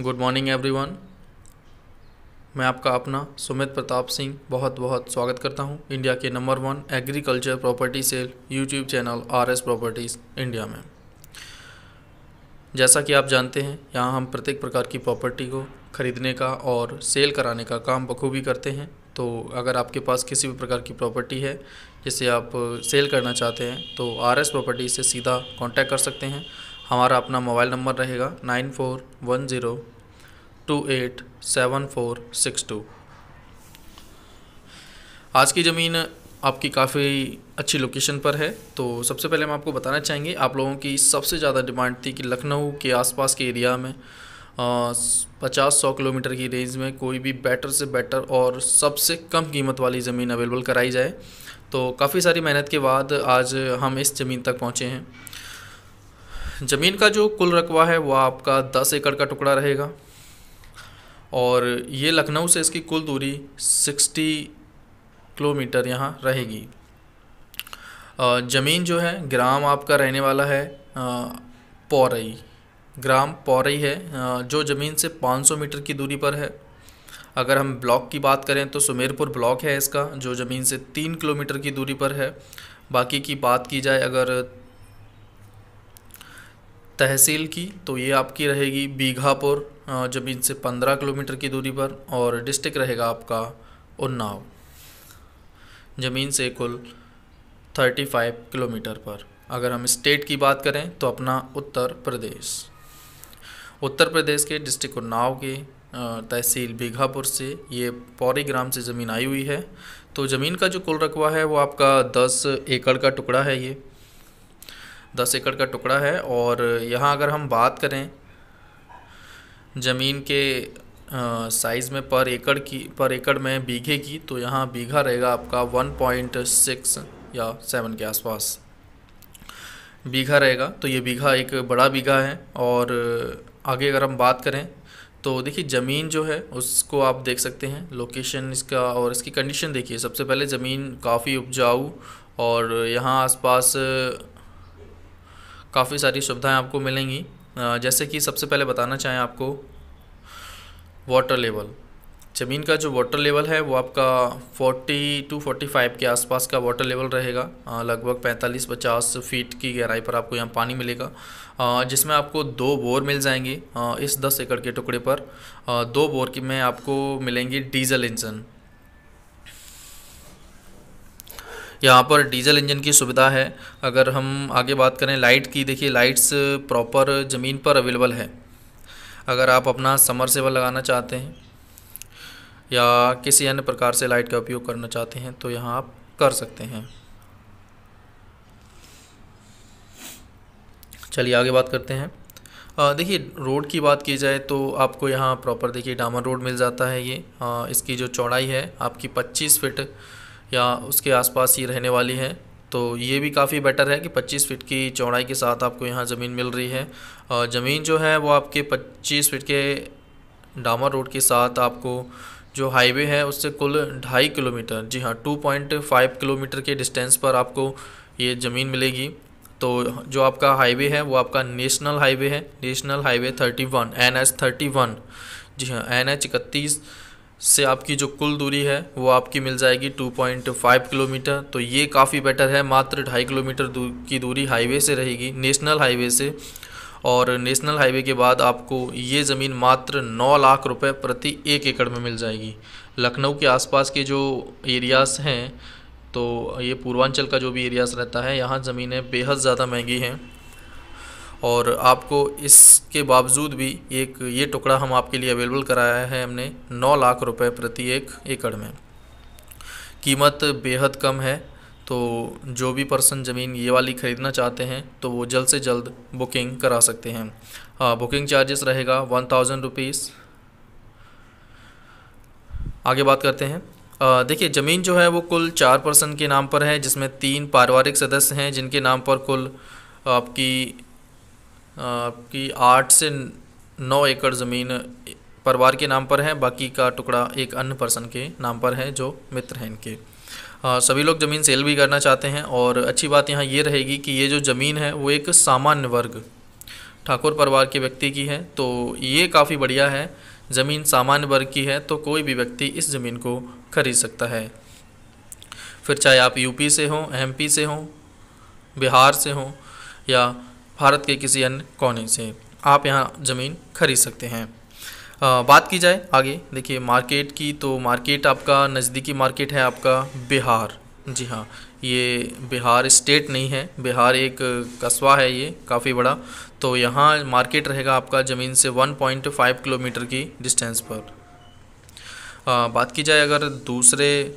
Good morning everyone. मैं आपका अपना सुमित प्रताप सिंह बहुत बहुत स्वागत करता हूं इंडिया के number 1 agriculture property sale YouTube channel RS properties India में। जैसा कि आप जानते हैं, यहां हम प्रत्येक प्रकार की प्रॉपर्टी को ख़रीदने का और सेल कराने का काम बखूबी करते हैं। तो अगर आपके पास किसी भी प्रकार की प्रॉपर्टी है जिसे आप सेल करना चाहते हैं तो RS प्रॉपर्टी से सीधा कांटेक्ट कर सकते हैं। हमारा अपना मोबाइल नंबर रहेगा 9410287462। आज की ज़मीन आपकी काफ़ी अच्छी लोकेशन पर है। तो सबसे पहले हम आपको बताना चाहेंगे, आप लोगों की सबसे ज़्यादा डिमांड थी कि लखनऊ के आसपास के एरिया में 50-100 किलोमीटर की रेंज में कोई भी बेटर से बेटर और सबसे कम कीमत वाली ज़मीन अवेलेबल कराई जाए। तो काफ़ी सारी मेहनत के बाद आज हम इस ज़मीन तक पहुँचे हैं। ज़मीन का जो कुल रकबा है वो आपका 10 एकड़ का टुकड़ा रहेगा और ये लखनऊ से इसकी कुल दूरी 60 किलोमीटर यहाँ रहेगी। ज़मीन जो है ग्राम आपका रहने वाला है पौरई, ग्राम पौरई है, जो ज़मीन से 500 मीटर की दूरी पर है। अगर हम ब्लॉक की बात करें तो सुमेरपुर ब्लॉक है इसका, जो ज़मीन से 3 किलोमीटर की दूरी पर है। बाकी की बात की जाए अगर तहसील की तो ये आपकी रहेगी बीघापुर, ज़मीन से 15 किलोमीटर की दूरी पर, और डिस्ट्रिक्ट रहेगा आपका उन्नाव, ज़मीन से कुल 35 किलोमीटर पर। अगर हम स्टेट की बात करें तो अपना उत्तर प्रदेश के डिस्ट्रिक्ट उन्नाव के तहसील बीघापुर से ये पौरी ग्राम से ज़मीन आई हुई है। तो ज़मीन का जो कुल रकबा है वो आपका 10 एकड़ का टुकड़ा है। ये 10 एकड़ का टुकड़ा है और यहाँ अगर हम बात करें ज़मीन के साइज़ में पर एकड़ में बीघे की, तो यहाँ बीघा रहेगा आपका 1.6 या 7 के आसपास बीघा रहेगा। तो ये बीघा एक बड़ा बीघा है। और आगे अगर हम बात करें तो देखिए ज़मीन जो है उसको आप देख सकते हैं, लोकेशन इसका और इसकी कंडीशन देखिए। सबसे पहले ज़मीन काफ़ी उपजाऊ और यहाँ आसपास काफ़ी सारी सुविधाएं आपको मिलेंगी। जैसे कि सबसे पहले बताना चाहें आपको वाटर लेवल, ज़मीन का जो वाटर लेवल है वो आपका 40 to 45 के आसपास का वाटर लेवल रहेगा। लगभग 45-50 फीट की गहराई पर आपको यहाँ पानी मिलेगा, जिसमें आपको 2 बोर मिल जाएंगे। इस 10 एकड़ के टुकड़े पर 2 बोर की में आपको मिलेंगे डीजल इंजन। यहाँ पर डीजल इंजन की सुविधा है। अगर हम आगे बात करें लाइट की, देखिए लाइट्स प्रॉपर ज़मीन पर अवेलेबल है। अगर आप अपना समरसेबल लगाना चाहते हैं या किसी अन्य प्रकार से लाइट का उपयोग करना चाहते हैं तो यहाँ आप कर सकते हैं। चलिए आगे बात करते हैं। देखिए रोड की बात की जाए तो आपको यहाँ प्रॉपर देखिए डामर रोड मिल जाता है। ये इसकी जो चौड़ाई है आपकी 25 फीट या उसके आसपास ही रहने वाली है। तो ये भी काफ़ी बेटर है कि 25 फीट की चौड़ाई के साथ आपको यहाँ ज़मीन मिल रही है। ज़मीन जो है वो आपके 25 फीट के डामर रोड के साथ आपको जो हाईवे है उससे कुल 2.5 किलोमीटर, जी हाँ 2.5 किलोमीटर के डिस्टेंस पर आपको ये ज़मीन मिलेगी। तो जो आपका हाईवे है वो आपका नेशनल हाईवे है, नेशनल हाईवे 31 NH 31, जी हाँ NH 31 से आपकी जो कुल दूरी है वो आपकी मिल जाएगी 2.5 किलोमीटर। तो ये काफ़ी बेटर है, मात्र 2.5 किलोमीटर की दूरी हाईवे से रहेगी, नेशनल हाईवे से। और नेशनल हाईवे के बाद आपको ये ज़मीन मात्र 9 लाख रुपए प्रति 1 एकड़ में मिल जाएगी। लखनऊ के आसपास के जो एरियाज़ हैं, तो ये पूर्वांचल का जो भी एरियाज़ रहता है, यहाँ ज़मीनें बेहद ज़्यादा महंगी हैं। और आपको इसके बावजूद भी एक ये टुकड़ा हम आपके लिए अवेलेबल कराया है हमने 9 लाख रुपए प्रति 1 एकड़ में। कीमत बेहद कम है। तो जो भी पर्सन ज़मीन ये वाली ख़रीदना चाहते हैं तो वो जल्द से जल्द बुकिंग करा सकते हैं। बुकिंग चार्जेस रहेगा 1000 रुपीज़। आगे बात करते हैं। देखिए ज़मीन जो है वो कुल 4 पर्सन के नाम पर है, जिसमें 3 पारिवारिक सदस्य हैं जिनके नाम पर कुल आपकी 8 से 9 एकड़ ज़मीन परिवार के नाम पर है। बाकी का टुकड़ा एक अन्य पर्सन के नाम पर है जो मित्र हैं इनके। सभी लोग ज़मीन सेल भी करना चाहते हैं। और अच्छी बात यहाँ ये रहेगी कि ये जो ज़मीन है वो एक सामान्य वर्ग ठाकुर परिवार के व्यक्ति की है तो ये काफ़ी बढ़िया है। ज़मीन सामान्य वर्ग की है तो कोई भी व्यक्ति इस ज़मीन को खरीद सकता है। फिर चाहे आप यूपी से हों, एमपी से हों, बिहार से हों या भारत के किसी अन्य कोने से, आप यहाँ ज़मीन खरीद सकते हैं। बात की जाए आगे देखिए मार्केट की, तो मार्केट आपका नज़दीकी मार्केट है आपका बिहार। जी हाँ, ये बिहार स्टेट नहीं है, बिहार एक कस्बा है ये काफ़ी बड़ा। तो यहाँ मार्केट रहेगा आपका ज़मीन से 1.5 किलोमीटर की डिस्टेंस पर। बात की जाए अगर दूसरे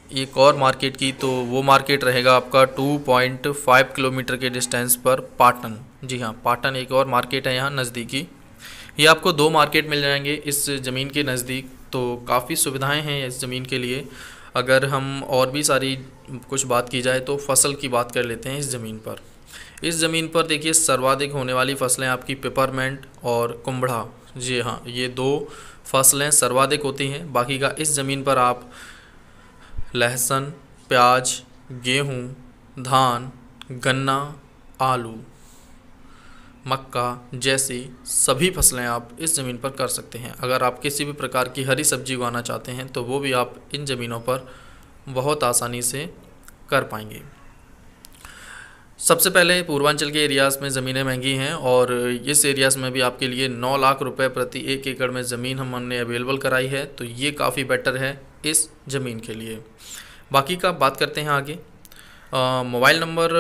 एक और मार्केट की, तो वो मार्केट रहेगा आपका 2.5 किलोमीटर के डिस्टेंस पर पाटन। जी हाँ, पाटन एक और मार्केट है यहाँ नज़दीकी। ये आपको 2 मार्केट मिल जाएंगे इस ज़मीन के नज़दीक, तो काफ़ी सुविधाएं हैं इस ज़मीन के लिए। अगर हम और भी सारी कुछ बात की जाए तो फसल की बात कर लेते हैं इस ज़मीन पर। इस ज़मीन पर देखिए सर्वाधिक होने वाली फसलें आपकी पेपरमेंट और कुम्भड़ा। जी हाँ, ये 2 फसलें सर्वाधिक होती हैं। बाकी का इस ज़मीन पर आप लहसुन, प्याज, गेहूँ, धान, गन्ना, आलू, मक्का जैसी सभी फसलें आप इस ज़मीन पर कर सकते हैं। अगर आप किसी भी प्रकार की हरी सब्जी उगाना चाहते हैं तो वो भी आप इन ज़मीनों पर बहुत आसानी से कर पाएंगे। सबसे पहले पूर्वांचल के एरियाज़ में ज़मीनें महंगी हैं और इस एरियाज़ में भी आपके लिए 9 लाख रुपए प्रति 1 एकड़ में ज़मीन हमने अवेलेबल कराई है, तो ये काफ़ी बेटर है इस ज़मीन के लिए। बाकी का बात करते हैं आगे। मोबाइल नंबर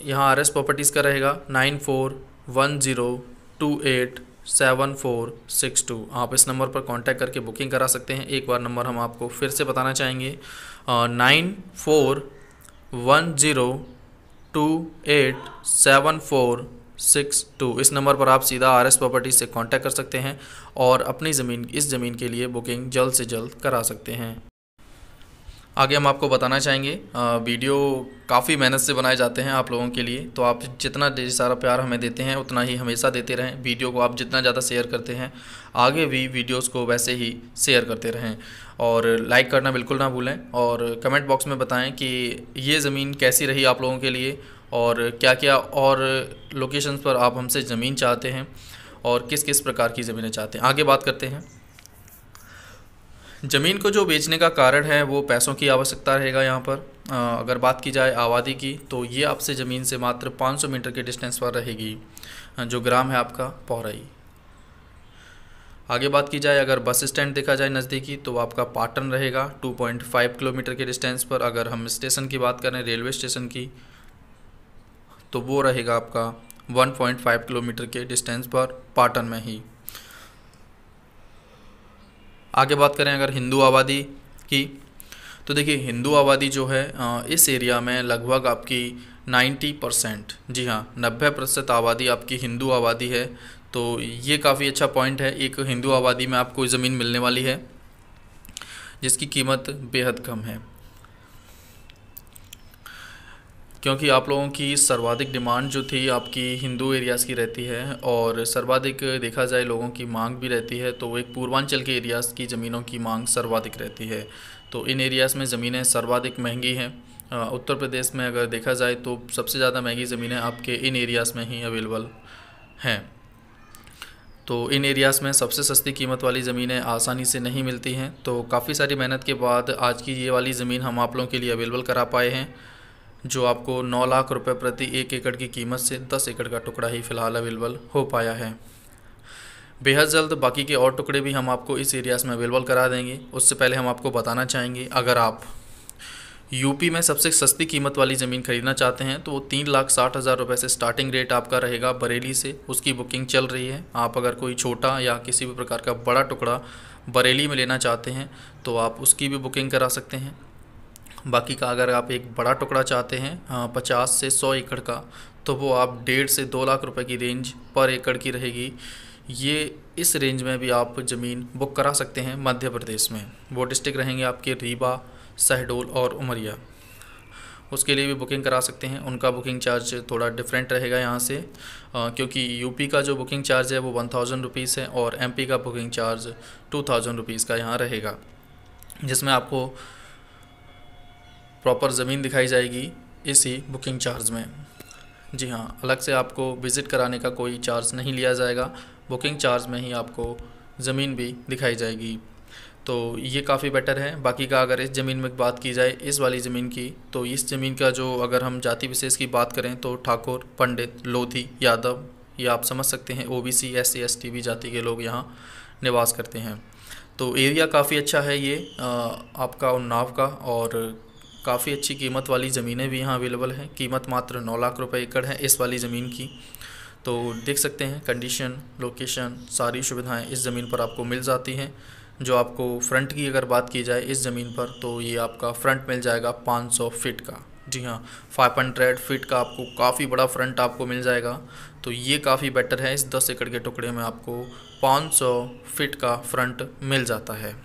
यहाँ RS प्रॉपर्टीज़ का रहेगा 9410287462। आप इस नंबर पर कांटेक्ट करके बुकिंग करा सकते हैं। एक बार नंबर हम आपको फिर से बताना चाहेंगे, 9410287462। इस नंबर पर आप सीधा RS प्रॉपर्टी से कांटेक्ट कर सकते हैं और अपनी इस ज़मीन के लिए बुकिंग जल्द से जल्द करा सकते हैं। आगे हम आपको बताना चाहेंगे, वीडियो काफ़ी मेहनत से बनाए जाते हैं आप लोगों के लिए, तो आप जितना सारा प्यार हमें देते हैं उतना ही हमेशा देते रहें। वीडियो को आप जितना ज़्यादा शेयर करते हैं आगे भी वीडियोस को वैसे ही शेयर करते रहें और लाइक करना बिल्कुल ना भूलें और कमेंट बॉक्स में बताएं कि ये ज़मीन कैसी रही आप लोगों के लिए और क्या क्या और लोकेशंस पर आप हमसे ज़मीन चाहते हैं और किस किस प्रकार की ज़मीनें चाहते हैं। आगे बात करते हैं। ज़मीन को जो बेचने का कारण है वो पैसों की आवश्यकता रहेगा यहाँ पर। अगर बात की जाए आबादी की, तो ये आपसे ज़मीन से मात्र 500 मीटर के डिस्टेंस पर रहेगी, जो ग्राम है आपका पौरई। आगे बात की जाए अगर बस स्टैंड देखा जाए नज़दीकी, तो आपका पाटन रहेगा 2.5 किलोमीटर के डिस्टेंस पर। अगर हम स्टेशन की बात करें रेलवे स्टेशन की, तो वो रहेगा आपका 1.5 किलोमीटर के डिस्टेंस पर पाटन में ही। आगे बात करें अगर हिंदू आबादी की, तो देखिए हिंदू आबादी जो है इस एरिया में लगभग आपकी 90%, जी हाँ 90% आबादी आपकी हिंदू आबादी है। तो ये काफ़ी अच्छा पॉइंट है, एक हिंदू आबादी में आपको ज़मीन मिलने वाली है जिसकी कीमत बेहद कम है, क्योंकि आप लोगों की सर्वाधिक डिमांड जो थी आपकी हिंदू एरियाज़ की रहती है और सर्वाधिक देखा जाए लोगों की मांग भी रहती है, तो एक पूर्वांचल के एरियाज़ की ज़मीनों की मांग सर्वाधिक रहती है। तो इन एरियाज़ में ज़मीनें सर्वाधिक महंगी हैं। उत्तर प्रदेश में अगर देखा जाए तो सबसे ज़्यादा महंगी ज़मीनें आपके इन एरियाज़ में ही अवेलेबल हैं। तो इन एरियाज़ में सबसे सस्ती कीमत वाली ज़मीनें आसानी से नहीं मिलती हैं। तो काफ़ी सारी मेहनत के बाद आज की ये वाली ज़मीन हम आप लोगों के लिए अवेलेबल करा पाए हैं, जो आपको 9 लाख रुपए प्रति 1 एकड़ की कीमत से 10 एकड़ का टुकड़ा ही फ़िलहाल अवेलेबल हो पाया है। बेहद जल्द बाकी के और टुकड़े भी हम आपको इस एरियाज़ में अवेलेबल करा देंगे। उससे पहले हम आपको बताना चाहेंगे, अगर आप यूपी में सबसे सस्ती कीमत वाली ज़मीन खरीदना चाहते हैं तो वो 3,60,000 रुपये से स्टार्टिंग रेट आपका रहेगा बरेली से, उसकी बुकिंग चल रही है। आप अगर कोई छोटा या किसी भी प्रकार का बड़ा टुकड़ा बरेली में लेना चाहते हैं तो आप उसकी भी बुकिंग करा सकते हैं। बाकी का अगर आप एक बड़ा टुकड़ा चाहते हैं 50 से 100 एकड़ का, तो वो आप 1.5 से 2 लाख रुपए की रेंज पर एकड़ की रहेगी। ये इस रेंज में भी आप ज़मीन बुक करा सकते हैं मध्य प्रदेश में। वो डिस्ट्रिक्ट रहेंगे आपके रीवा, शहडोल और उमरिया, उसके लिए भी बुकिंग करा सकते हैं। उनका बुकिंग चार्ज थोड़ा डिफरेंट रहेगा यहाँ से, क्योंकि यूपी का जो बुकिंग चार्ज है वो 1000 रुपीज़ है और एमपी का बुकिंग चार्ज 2000 रुपीज़ का यहाँ रहेगा, जिसमें आपको प्रॉपर ज़मीन दिखाई जाएगी इसी बुकिंग चार्ज में। जी हाँ, अलग से आपको विज़िट कराने का कोई चार्ज नहीं लिया जाएगा, बुकिंग चार्ज में ही आपको ज़मीन भी दिखाई जाएगी। तो ये काफ़ी बेटर है। बाकी का अगर इस ज़मीन में बात की जाए, इस वाली ज़मीन की, तो इस ज़मीन का जो अगर हम जाति विशेष की बात करें तो ठाकुर, पंडित, लोधी, यादव, ये आप समझ सकते हैं, ओबीसी, एससी, एसटी भी जाति के लोग यहाँ निवास करते हैं। तो एरिया काफ़ी अच्छा है ये आपका उन्नाव का, और काफ़ी अच्छी कीमत वाली ज़मीनें भी यहाँ अवेलेबल हैं। कीमत मात्र 9 लाख रुपए एकड़ है इस वाली ज़मीन की। तो देख सकते हैं कंडीशन, लोकेशन, सारी सुविधाएं इस ज़मीन पर आपको मिल जाती हैं। जो आपको फ्रंट की अगर बात की जाए इस ज़मीन पर, तो ये आपका फ्रंट मिल जाएगा 500 फीट का। जी हाँ, 500 फीट का आपको काफ़ी बड़ा फ्रंट आपको मिल जाएगा। तो ये काफ़ी बेटर है, इस 10 एकड़ के टुकड़े में आपको 500 फीट का फ्रंट मिल जाता है।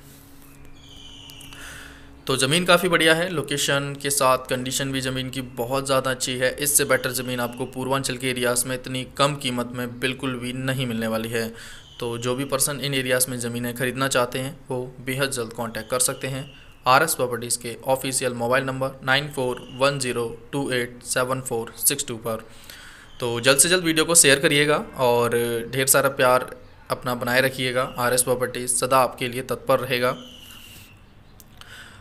तो ज़मीन काफ़ी बढ़िया है, लोकेशन के साथ कंडीशन भी ज़मीन की बहुत ज़्यादा अच्छी है। इससे बेटर ज़मीन आपको पूर्वांचल के एरियाज़ में इतनी कम कीमत में बिल्कुल भी नहीं मिलने वाली है। तो जो भी पर्सन इन एरियाज़ में ज़मीनें खरीदना चाहते हैं वो बेहद जल्द कांटेक्ट कर सकते हैं आरएस प्रॉपर्टीज़ के ऑफिशियल मोबाइल नंबर 9410287462 पर। तो जल्द से जल्द वीडियो को शेयर करिएगा और ढेर सारा प्यार अपना बनाए रखिएगा। आरएस प्रॉपर्टीज़ सदा आपके लिए तत्पर रहेगा।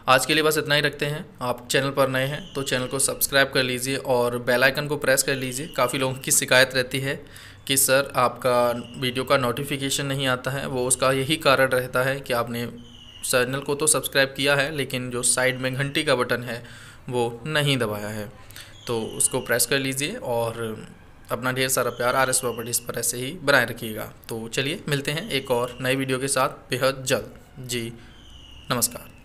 आज के लिए बस इतना ही रखते हैं। आप चैनल पर नए हैं तो चैनल को सब्सक्राइब कर लीजिए और बेल आइकन को प्रेस कर लीजिए। काफ़ी लोगों की शिकायत रहती है कि सर आपका वीडियो का नोटिफिकेशन नहीं आता है। वो उसका यही कारण रहता है कि आपने चैनल को तो सब्सक्राइब किया है लेकिन जो साइड में घंटी का बटन है वो नहीं दबाया है। तो उसको प्रेस कर लीजिए और अपना ढेर सारा प्यार आरएस प्रॉपर्टीज़ पर ऐसे ही बनाए रखिएगा। तो चलिए मिलते हैं एक और नई वीडियो के साथ बेहद जल्द। जी नमस्कार।